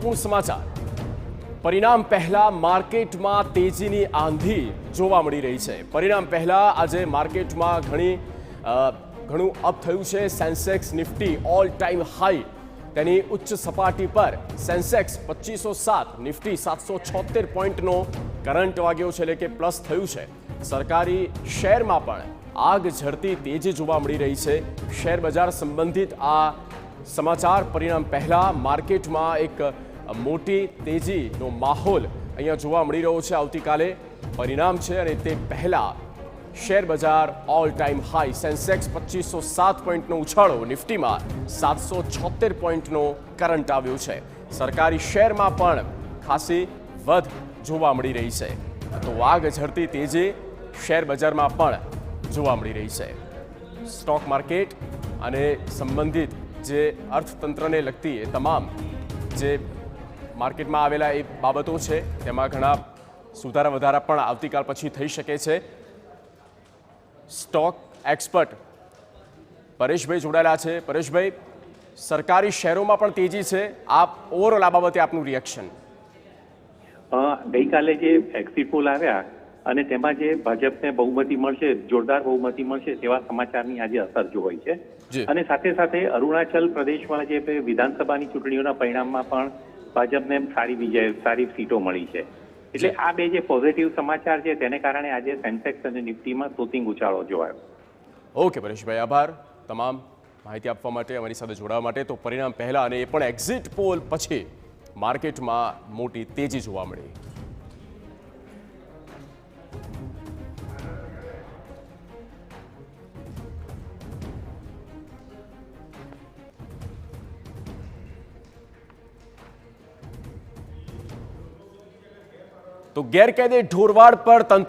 મહત્વપૂર્ણ સમાચાર। પરિણામ પહેલા માર્કેટમાં તેજીની આંધી જોવા મળી રહી છે। પરિણામ પહેલા આજે માર્કેટમાં ઘણું અપ થયું છે। Sensex Nifty all time high તેની ઉચ્ચ સપાટી પર સેન્સેક્સ 2507, નિફ્ટી 776 પોઈન્ટનો કરંટ વાગ્યો છે, એટલે કે પ્લસ થયું છે। સરકારી શેરમાં પણ આગ ઝરતી તેજી જોવા મળી રહી છે। શેર બજાર સંબંધિત આ સમાચાર પરિણામ પહેલા માર્કેટમાં એક મોટી તેજીનો માહોલ અહીંયા જોવા મળી રહ્યો છે। આવતીકાલે પરિણામ છે અને તે પહેલા શેર બજાર ઓલ ટાઈમ હાઈ સેન્સેક્સ 2507 પોઈન્ટનો ઉછાળો, નિફ્ટીમાં 776 પોઈન્ટનો કરંટ આવ્યો છે। સરકારી શેરમાં પણ ખાસી વધ જોવા મળી રહી છે। તો આગ ઝરતી તેજી શેર બજારમાં પણ જોવા મળી રહી છે। સ્ટોક માર્કેટ અને સંબંધિત જે અર્થતંત્રને લગતી એ તમામ જે માર્કેટમાં આવેલા એ બાબતો છે તેમાં ઘણા સુધારા વધારા પણ આવતીકાલ પછી થઈ શકે છે। સ્ટોક એક્સપર્ટ પરેશભાઈ જોડાયેલા છે। પરેશભાઈ, સરકારી શેરોમાં પણ તેજી છે, આપ ઓવરઓલ આ બાબતે આપનું રિએક્શન? ગઈકાલે જે એક્ઝિટ પોલ આવ્યા અને તેમાં જે ભાજપને બહુમતી મળશે, જોરદાર બહુમતી મળશે તેવા સમાચારની આજે અસર જોવાઈ છે। અને સાથે સાથે અરુણાચલ પ્રદેશમાં જે વિધાનસભાની ચૂંટણીઓના પરિણામમાં પણ ભાજપને સારી સીટો મળી છે। એટલે આ બે જે પોઝિટિવ સમાચાર છે તેને કારણે આજે સેન્સેક્સ અને નિફ્ટીમાં શૂટિંગ ઉછાળો જોવાયો। ઓકે પરેશભાઈ, આભાર તમામ માહિતી આપવા માટે, અમારી સાથે જોડાવા માટે। તો પરિણામ પહેલા અને એ પણ એક્ઝિટ પોલ પછી માર્કેટમાં મોટી તેજી જોવા મળી। તો ગેરકાયદે ઢોરવાડ પર તંત્ર